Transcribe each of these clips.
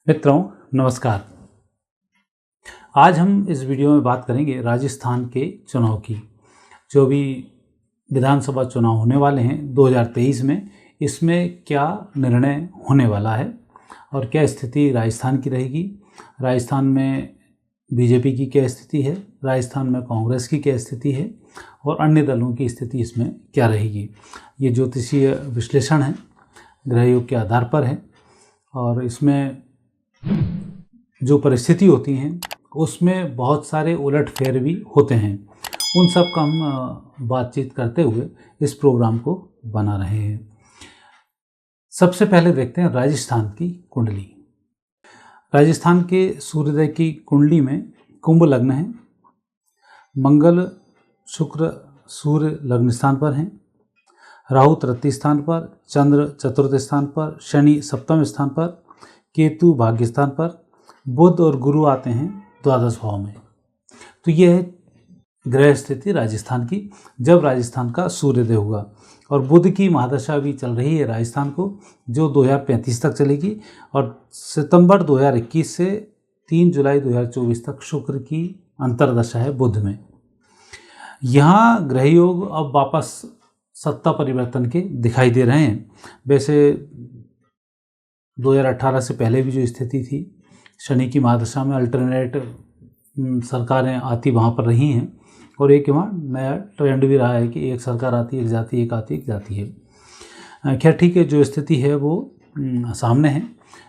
मित्रों नमस्कार। आज हम इस वीडियो में बात करेंगे राजस्थान के चुनाव की। जो भी विधानसभा चुनाव होने वाले हैं 2023 में, इसमें क्या निर्णय होने वाला है और क्या स्थिति राजस्थान की रहेगी। राजस्थान में बीजेपी की क्या स्थिति है, राजस्थान में कांग्रेस की क्या स्थिति है और अन्य दलों की स्थिति इसमें क्या रहेगी। ये ज्योतिषीय विश्लेषण है, ग्रहयोग के आधार पर है और इसमें जो परिस्थिति होती हैं उसमें बहुत सारे उलटफेर भी होते हैं। उन सब का हम बातचीत करते हुए इस प्रोग्राम को बना रहे हैं। सबसे पहले देखते हैं राजस्थान की कुंडली। राजस्थान के सूर्योदय की कुंडली में कुंभ लग्न है। मंगल शुक्र सूर्य लग्न स्थान पर हैं। राहु तृतीय स्थान पर, चंद्र चतुर्थ स्थान पर, शनि सप्तम स्थान पर, केतु भाग्य स्थान पर, बुध और गुरु आते हैं द्वादश भाव में। तो यह है ग्रह स्थिति राजस्थान की जब राजस्थान का सूर्योदय हुआ। और बुध की महादशा भी चल रही है राजस्थान को, जो 2035 तक चलेगी और सितंबर 2021 से 3 जुलाई 2024 तक शुक्र की अंतर्दशा है बुध में। यहाँ ग्रह योग अब वापस सत्ता परिवर्तन के दिखाई दे रहे हैं। वैसे 2018 से पहले भी जो स्थिति थी, शनि की महादशा में अल्टरनेट सरकारें आती वहाँ पर रही हैं और एक वहाँ नया ट्रेंड भी रहा है कि एक सरकार आती है एक जाती है, एक आती है एक जाती है। खैर ठीक है, जो स्थिति है वो सामने है,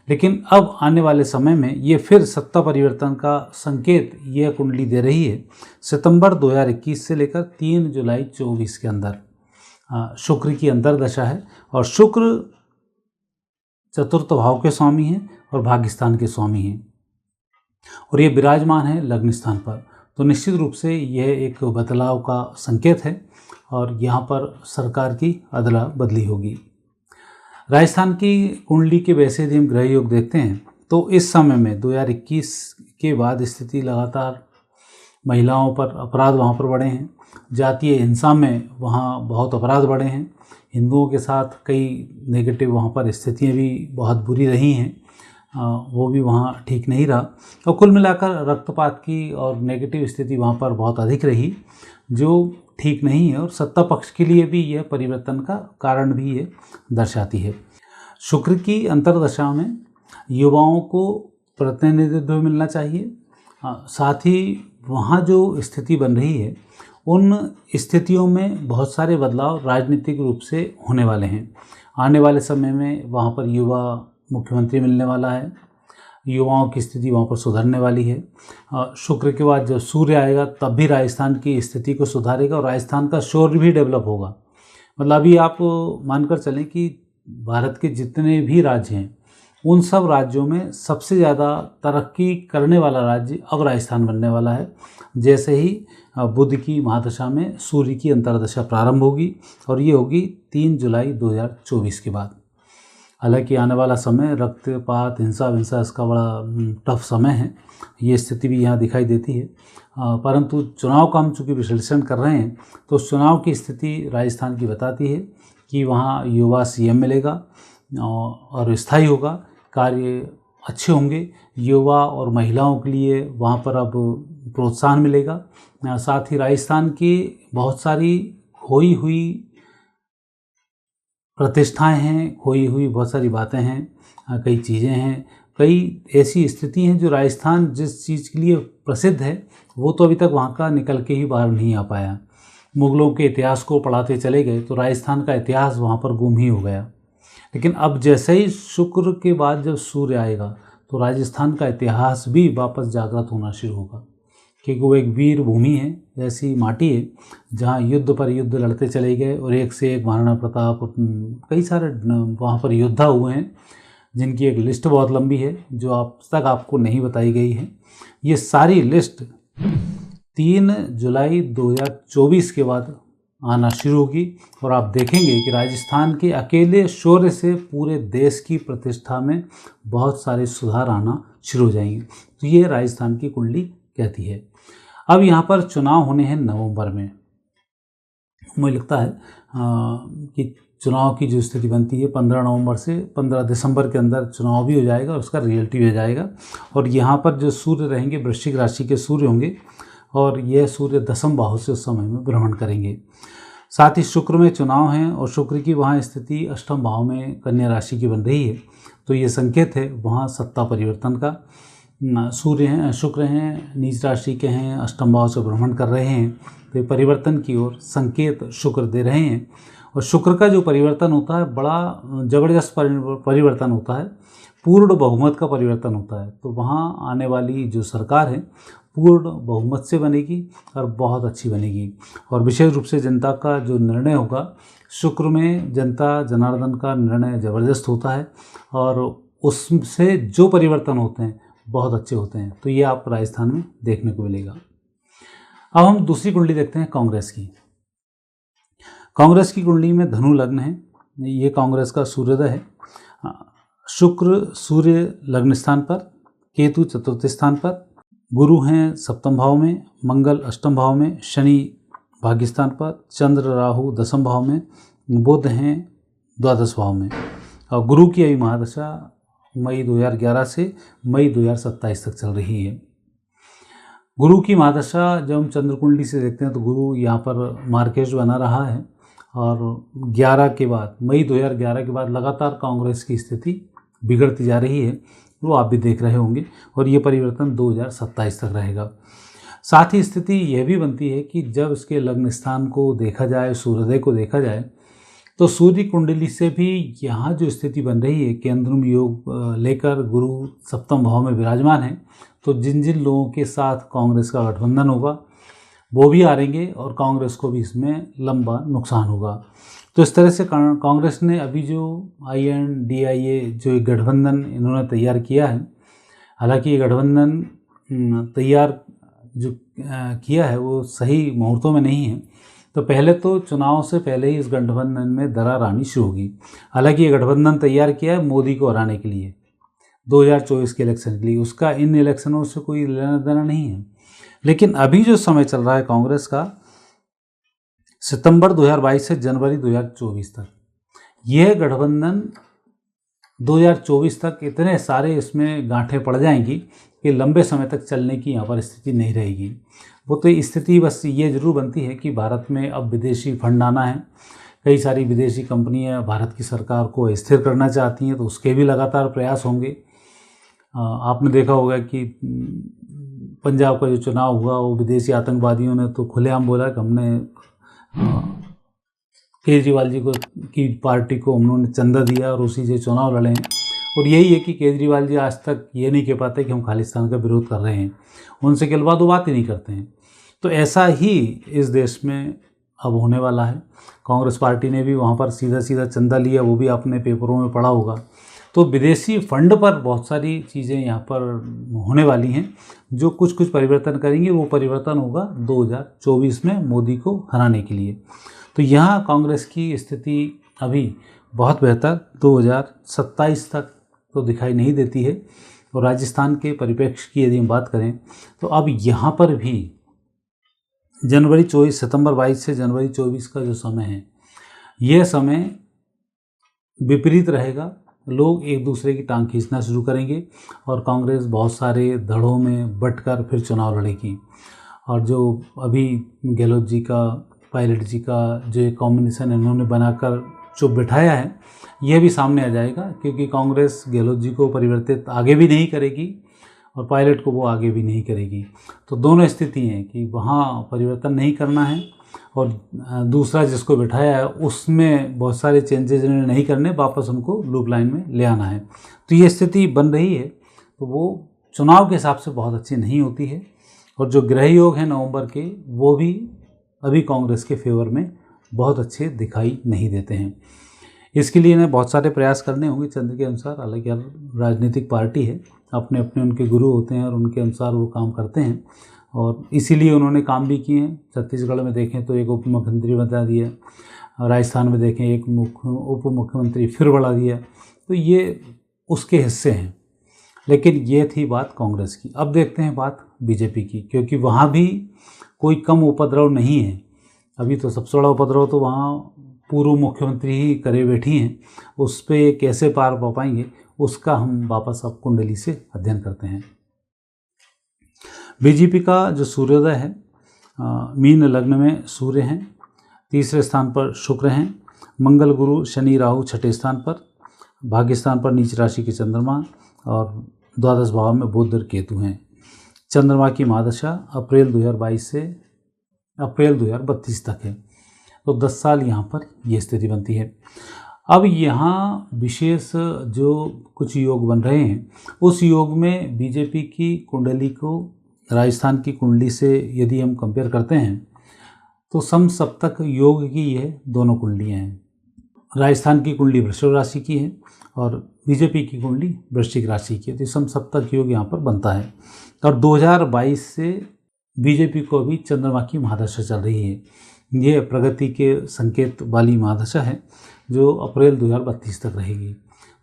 लेकिन अब आने वाले समय में ये फिर सत्ता परिवर्तन का संकेत यह कुंडली दे रही है। सितंबर 2021 से लेकर 3 जुलाई 2024 के अंदर शुक्र की अंतर्दशा है और शुक्र चतुर्थ भाव के स्वामी हैं और भाग्यस्थान के स्वामी हैं और ये विराजमान है लग्न स्थान पर। तो निश्चित रूप से यह एक बदलाव का संकेत है और यहाँ पर सरकार की अदला बदली होगी। राजस्थान की कुंडली के वैसे यदि हम ग्रह योग देखते हैं तो इस समय में 2021 के बाद स्थिति लगातार महिलाओं पर अपराध वहाँ पर बढ़े हैं। जातीय हिंसा में वहाँ बहुत अपराध बढ़े हैं। हिंदुओं के साथ कई नेगेटिव वहाँ पर स्थितियाँ भी बहुत बुरी रही हैं, वो भी वहाँ ठीक नहीं रहा और कुल मिलाकर रक्तपात की और नेगेटिव स्थिति वहाँ पर बहुत अधिक रही, जो ठीक नहीं है और सत्ता पक्ष के लिए भी यह परिवर्तन का कारण भी ये दर्शाती है। शुक्र की अंतर्दशा में युवाओं को प्रतिनिधित्व मिलना चाहिए। साथ ही वहाँ जो स्थिति बन रही है उन स्थितियों में बहुत सारे बदलाव राजनीतिक रूप से होने वाले हैं। आने वाले समय में वहाँ पर युवा मुख्यमंत्री मिलने वाला है, युवाओं की स्थिति वहाँ पर सुधरने वाली है। शुक्र के बाद जब सूर्य आएगा तब भी राजस्थान की स्थिति को सुधारेगा और राजस्थान का शौर्य भी डेवलप होगा। मतलब अभी आप मानकर चलें कि भारत के जितने भी राज्य हैं उन सब राज्यों में सबसे ज़्यादा तरक्की करने वाला राज्य अब राजस्थान बनने वाला है, जैसे ही बुध की महादशा में सूर्य की अंतर्दशा प्रारंभ होगी और ये होगी 3 जुलाई 2024 के बाद। हालांकि आने वाला समय रक्तपात हिंसा विंसा इसका बड़ा टफ समय है, ये स्थिति भी यहाँ दिखाई देती है। परंतु चुनाव का हम चूँकि विश्लेषण कर रहे हैं तो चुनाव की स्थिति राजस्थान की बताती है कि वहाँ युवा सीएम मिलेगा और स्थायी होगा, कार्य अच्छे होंगे। युवा और महिलाओं के लिए वहाँ पर अब प्रोत्साहन मिलेगा। साथ ही राजस्थान की बहुत सारी खोई हुई प्रतिष्ठाएं हैं, खोई हुई बहुत सारी बातें हैं, कई चीज़ें हैं, कई ऐसी स्थिति हैं जो राजस्थान जिस चीज़ के लिए प्रसिद्ध है वो तो अभी तक वहाँ का निकल के ही बाहर नहीं आ पाया। मुग़लों के इतिहास को पढ़ाते चले गए तो राजस्थान का इतिहास वहाँ पर गुम ही हो गया। लेकिन अब जैसे ही शुक्र के बाद जब सूर्य आएगा तो राजस्थान का इतिहास भी वापस जागृत होना शुरू होगा, क्योंकि वो एक वीर भूमि है, ऐसी माटी है जहाँ युद्ध पर युद्ध लड़ते चले गए और एक से एक महाराणा प्रताप कई सारे वहाँ पर योद्धा हुए हैं जिनकी एक लिस्ट बहुत लंबी है जो अब तक आपको नहीं बताई गई है। ये सारी लिस्ट 3 जुलाई 2024 के बाद आना शुरू होगी और आप देखेंगे कि राजस्थान के अकेले शौर्य से पूरे देश की प्रतिष्ठा में बहुत सारे सुधार आना शुरू हो जाएंगे। तो ये राजस्थान की कुंडली कहती है। अब यहाँ पर चुनाव होने हैं नवंबर में। मुझे लगता है कि चुनाव की जो स्थिति बनती है 15 नवंबर से 15 दिसंबर के अंदर चुनाव भी हो जाएगा और उसका रिजल्ट भी हो जाएगा। और यहाँ पर जो सूर्य रहेंगे वृश्चिक राशि के सूर्य होंगे और यह सूर्य दसम भाव से उस समय में भ्रमण करेंगे। साथ ही शुक्र में चुनाव हैं और शुक्र की वहाँ स्थिति अष्टम भाव में कन्या राशि की बन रही है, तो ये संकेत है वहाँ सत्ता परिवर्तन का। सूर्य हैं, शुक्र हैं, नीच राशि के हैं, अष्टम भाव से भ्रमण कर रहे हैं, तो ये परिवर्तन की ओर संकेत शुक्र दे रहे हैं। और शुक्र का जो परिवर्तन होता है बड़ा ज़बरदस्त परिवर्तन होता है, पूर्ण बहुमत का परिवर्तन होता है। तो वहाँ आने वाली जो सरकार है पूर्ण बहुमत से बनेगी और बहुत अच्छी बनेगी। और विशेष रूप से जनता का जो निर्णय होगा, शुक्र में जनता जनार्दन का निर्णय ज़बरदस्त होता है और उससे जो परिवर्तन होते हैं बहुत अच्छे होते हैं। तो ये आप राजस्थान में देखने को मिलेगा। अब हम दूसरी कुंडली देखते हैं कांग्रेस की। कांग्रेस की कुंडली में धनु लग्न है, ये कांग्रेस का सूर्योदय है। शुक्र सूर्य लग्न स्थान पर, केतु चतुर्थ स्थान पर, गुरु हैं सप्तम भाव में, मंगल अष्टम भाव में, शनि भाग्य स्थान पर, चंद्र राहु दसम भाव में, बुध हैं द्वादश भाव में। और गुरु की अभी महादशा मई 2011 से मई 2027 तक चल रही है। गुरु की महादशा जब हम चंद्र कुंडली से देखते हैं तो गुरु यहाँ पर मार्केश बना रहा है और 11 के बाद, मई 2011 के बाद लगातार कांग्रेस की स्थिति बिगड़ती जा रही है, वो आप भी देख रहे होंगे। और ये परिवर्तन 2027 तक रहेगा। साथ ही स्थिति यह भी बनती है कि जब इसके लग्न स्थान को देखा जाए, सूर्योदय को देखा जाए, तो सूर्य कुंडली से भी यहाँ जो स्थिति बन रही है, केंद्रम योग लेकर गुरु सप्तम भाव में विराजमान है, तो जिन जिन लोगों के साथ कांग्रेस का गठबंधन होगा वो भी हारेंगे और कांग्रेस को भी इसमें लंबा नुकसान होगा। तो इस तरह से कांग्रेस ने अभी जो INDIA जो एक गठबंधन इन्होंने तैयार किया है, हालांकि ये गठबंधन तैयार जो किया है वो सही मुहूर्तों में नहीं है। तो पहले तो चुनाव से पहले ही इस गठबंधन में दरार आनी शुरू होगी। हालांकि ये गठबंधन तैयार किया है मोदी को हराने के लिए 2024 के इलेक्शन के लिए, उसका इन इलेक्शनों से कोई लेना देना नहीं है। लेकिन अभी जो समय चल रहा है कांग्रेस का, सितंबर 2022 से जनवरी 2024 तक, यह गठबंधन 2024 तक इतने सारे इसमें गांठें पड़ जाएंगी कि लंबे समय तक चलने की यहाँ पर स्थिति नहीं रहेगी। वो तो स्थिति बस ये जरूर बनती है कि भारत में अब विदेशी फंड आना है, कई सारी विदेशी कंपनियां भारत की सरकार को स्थिर करना चाहती हैं, तो उसके भी लगातार प्रयास होंगे। आपने देखा होगा कि पंजाब का जो चुनाव हुआ वो विदेशी आतंकवादियों ने तो खुलेआम बोला कि हमने केजरीवाल जी को की पार्टी को उन्होंने चंदा दिया और उसी से चुनाव लड़े हैं। और यही है कि केजरीवाल जी आज तक ये नहीं कह पाते कि हम खालिस्तान का विरोध कर रहे हैं, उनसे के बाद वो बात ही नहीं करते हैं। तो ऐसा ही इस देश में अब होने वाला है। कांग्रेस पार्टी ने भी वहाँ पर सीधा सीधा चंदा लिया, वो भी आपने पेपरों में पढ़ा होगा। तो विदेशी फंड पर बहुत सारी चीज़ें यहाँ पर होने वाली हैं जो कुछ परिवर्तन करेंगे। वो परिवर्तन होगा 2024 में मोदी को हराने के लिए। तो यहाँ कांग्रेस की स्थिति अभी बहुत बेहतर 2027 तक तो दिखाई नहीं देती है। और राजस्थान के परिप्रेक्ष्य की यदि हम बात करें तो अब यहाँ पर भी सितंबर 22 से जनवरी 24 का जो समय है, यह समय विपरीत रहेगा। लोग एक दूसरे की टांग खींचना शुरू करेंगे और कांग्रेस बहुत सारे धड़ों में बंटकर फिर चुनाव लड़ेगी। और जो अभी गहलोत जी का, पायलट जी का जो एक कॉम्बिनेशन इन्होंने बनाकर जो बिठाया है, यह भी सामने आ जाएगा, क्योंकि कांग्रेस गहलोत जी को परिवर्तित आगे भी नहीं करेगी और पायलट को वो आगे भी नहीं करेगी। तो दोनों स्थिति हैं कि वहाँ परिवर्तन नहीं करना है और दूसरा जिसको बिठाया है उसमें बहुत सारे चेंजेस इन्हें नहीं करने, वापस उनको लूप लाइन में ले आना है। तो ये स्थिति बन रही है। तो वो चुनाव के हिसाब से बहुत अच्छी नहीं होती है। और जो ग्रह योग हैं नवंबर के, वो भी अभी कांग्रेस के फेवर में बहुत अच्छे दिखाई नहीं देते हैं। इसके लिए इन्हें बहुत सारे प्रयास करने होंगे चंद्र के अनुसार। हालांकि राजनीतिक पार्टी है, अपने अपने उनके गुरु होते हैं और उनके अनुसार वो काम करते हैं और इसीलिए उन्होंने काम भी किए हैं। छत्तीसगढ़ में देखें तो एक उप मुख्यमंत्री बता दिया, राजस्थान में देखें एक उप मुख्यमंत्री फिर बढ़ा दिया। तो ये उसके हिस्से हैं। लेकिन ये थी बात कांग्रेस की। अब देखते हैं बात बीजेपी की, क्योंकि वहाँ भी कोई कम उपद्रव नहीं है। अभी तो सबसे बड़ा उपद्रव तो वहाँ पूर्व मुख्यमंत्री ही करे बैठी हैं, उस पे कैसे पार पा पाएंगे, उसका हम वापस अब कुंडली से अध्ययन करते हैं। बीजेपी का जो सूर्योदय है, मीन लग्न में सूर्य हैं, तीसरे स्थान पर शुक्र हैं, मंगल गुरु शनि राहु छठे स्थान पर, भाग्य स्थान पर नीच राशि के चंद्रमा और द्वादश भाव में बुध और केतु हैं। चंद्रमा की महादशा अप्रैल 2022 से अप्रैल 2032 तक है, तो 10 साल यहाँ पर ये स्थिति बनती है। अब यहाँ विशेष जो कुछ योग बन रहे हैं, उस योग में बीजेपी की कुंडली को राजस्थान की कुंडली से यदि हम कंपेयर करते हैं तो समसप्तक योग की ये दोनों कुंडलियाँ हैं। राजस्थान की कुंडली वृषभ राशि की है और बीजेपी की कुंडली वृश्चिक राशि की है, तो समसप्तक योग यहाँ पर बनता है। और 2022 से बीजेपी को अभी चंद्रमा की महादशा चल रही है। ये प्रगति के संकेत वाली महादशा है जो अप्रैल 2032 तक रहेगी।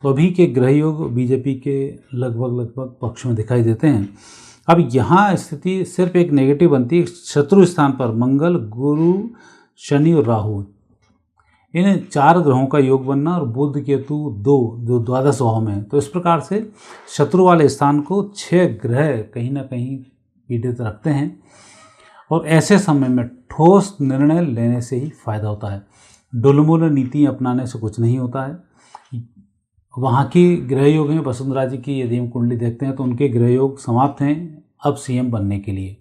तो अभी के ग्रह योग बीजेपी के लगभग पक्ष में दिखाई देते हैं। अब यहाँ स्थिति सिर्फ एक नेगेटिव बनती है, शत्रु स्थान पर मंगल गुरु शनि और राहु, इन 4 ग्रहों का योग बनना और बुध केतु 2 जो द्वादश भाव में है। तो इस प्रकार से शत्रु वाले स्थान को 6 ग्रह कहीं ना कहीं पीड़ित रखते हैं और ऐसे समय में ठोस निर्णय लेने से ही फायदा होता है। डुलमुल नीति अपनाने से कुछ नहीं होता है। वहाँ की ग्रह योग हैं, वसुंधरा जी की यदि हम कुंडली देखते हैं तो उनके ग्रह योग समाप्त हैं अब सीएम बनने के लिए।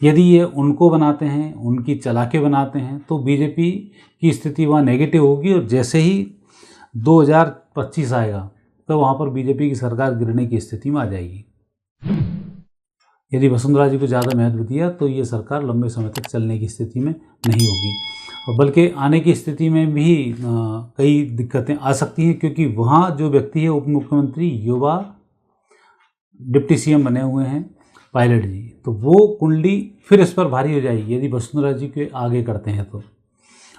यदि ये उनको बनाते हैं, उनकी चला के बनाते हैं, तो बीजेपी की स्थिति वहाँ नेगेटिव होगी और जैसे ही 2025 आएगा तो वहाँ पर बीजेपी की सरकार गिरने की स्थिति में आ जाएगी। यदि वसुंधरा जी को ज़्यादा महत्व दिया तो ये सरकार लंबे समय तक चलने की स्थिति में नहीं होगी, और बल्कि आने की स्थिति में भी कई दिक्कतें आ सकती हैं, क्योंकि वहाँ जो व्यक्ति है उप मुख्यमंत्री युवा डिप्टी सीएम बने हुए हैं पायलट जी, तो वो कुंडली फिर इस पर भारी हो जाएगी यदि वसुंधरा जी के आगे करते हैं तो।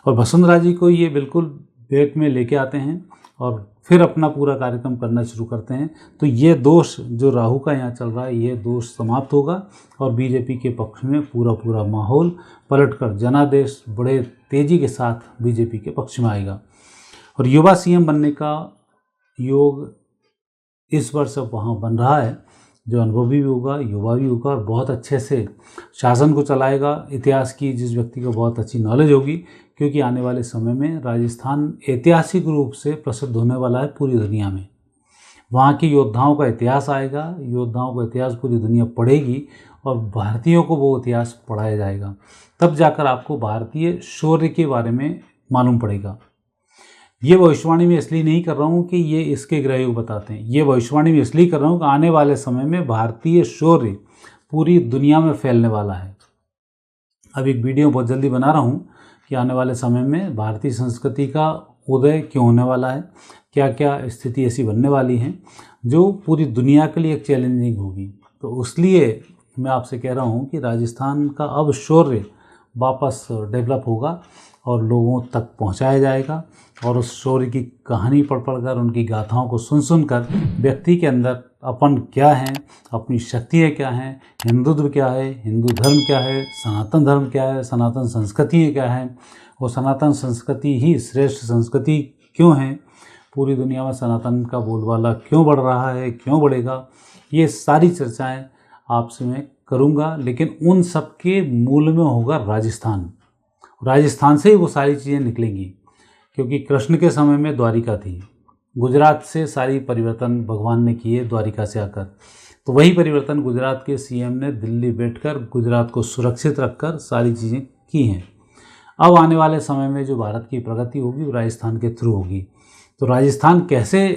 और वसुंधरा जी को ये बिल्कुल बैक में लेके आते हैं और फिर अपना पूरा कार्यक्रम करना शुरू करते हैं, तो ये दोष जो राहु का यहाँ चल रहा है ये दोष समाप्त होगा और बीजेपी के पक्ष में पूरा माहौल पलटकर जनादेश बड़े तेज़ी के साथ बीजेपी के पक्ष में आएगा। और युवा सीएम बनने का योग इस वर्ष वहाँ बन रहा है, जो अनुभवी भी होगा, युवा भी होगा और बहुत अच्छे से शासन को चलाएगा। इतिहास की जिस व्यक्ति को बहुत अच्छी नॉलेज होगी, क्योंकि आने वाले समय में राजस्थान ऐतिहासिक रूप से प्रसिद्ध होने वाला है पूरी दुनिया में। वहाँ के योद्धाओं का इतिहास आएगा, योद्धाओं का इतिहास पूरी दुनिया पढ़ेगी और भारतीयों को वो इतिहास पढ़ाया जाएगा। तब जाकर आपको भारतीय शौर्य के बारे में मालूम पड़ेगा। ये भविष्यवाणी मैं इसलिए नहीं कर रहा हूँ कि ये इसके ग्रह योग बताते हैं, ये भविष्यवाणी मैं इसलिए कर रहा हूँ कि आने वाले समय में भारतीय शौर्य पूरी दुनिया में फैलने वाला है। अब एक वीडियो बहुत जल्दी बना रहा हूँ कि आने वाले समय में भारतीय संस्कृति का उदय क्यों होने वाला है, क्या क्या स्थिति ऐसी बनने वाली हैं जो पूरी दुनिया के लिए एक चैलेंजिंग होगी। तो इसलिए मैं आपसे कह रहा हूँ कि राजस्थान का अब शौर्य वापस डेवलप होगा और लोगों तक पहुँचाया जाएगा, और उस शौर्य की कहानी पढ़कर उनकी गाथाओं को सुनकर व्यक्ति के अंदर अपन क्या है, अपनी शक्तियाँ क्या हैं, हिंदुत्व क्या है, हिंदू धर्म क्या है, सनातन धर्म क्या है, सनातन संस्कृति क्या है, और सनातन संस्कृति ही श्रेष्ठ संस्कृति क्यों है, पूरी दुनिया में सनातन का बोलबाला क्यों बढ़ रहा है, क्यों बढ़ेगा, ये सारी चर्चाएं आपसे मैं करूँगा। लेकिन उन सब के मूल में होगा राजस्थान। राजस्थान से ही वो सारी चीज़ें निकलेंगी, क्योंकि कृष्ण के समय में द्वारिका थी, गुजरात से सारी परिवर्तन भगवान ने किए द्वारिका से आकर, तो वही परिवर्तन गुजरात के सीएम ने दिल्ली बैठकर गुजरात को सुरक्षित रखकर सारी चीज़ें की हैं। अब आने वाले समय में जो भारत की प्रगति होगी वो राजस्थान के थ्रू होगी। तो राजस्थान कैसे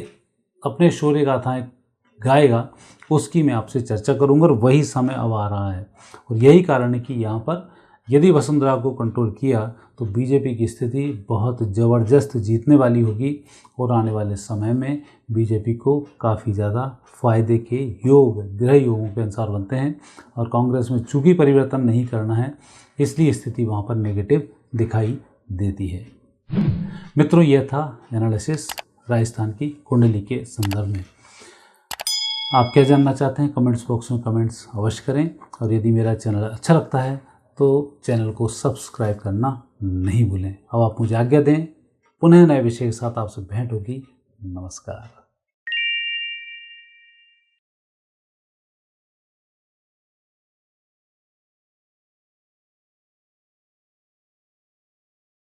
अपने शौर्य गाथाएँ गाएगा उसकी मैं आपसे चर्चा करूँगा, और वही समय अब आ रहा है। और यही कारण है कि यहाँ पर यदि वसुंधरा को कंट्रोल किया तो बीजेपी की स्थिति बहुत ज़बरदस्त जीतने वाली होगी, और आने वाले समय में बीजेपी को काफ़ी ज़्यादा फायदे के योग ग्रह योगों के अनुसार बनते हैं। और कांग्रेस में चूँकि परिवर्तन नहीं करना है इसलिए स्थिति वहाँ पर नेगेटिव दिखाई देती है। मित्रों, यह था एनालिसिस राजस्थान की कुंडली के संदर्भ में। आप क्या जानना चाहते हैं कमेंट्स बॉक्स में कमेंट्स अवश्य करें, और यदि मेरा चैनल अच्छा लगता है तो चैनल को सब्सक्राइब करना नहीं भूलें। अब आप मुझे आज्ञा दें, पुनः नए विषय के साथ आपसे भेंट होगी। नमस्कार।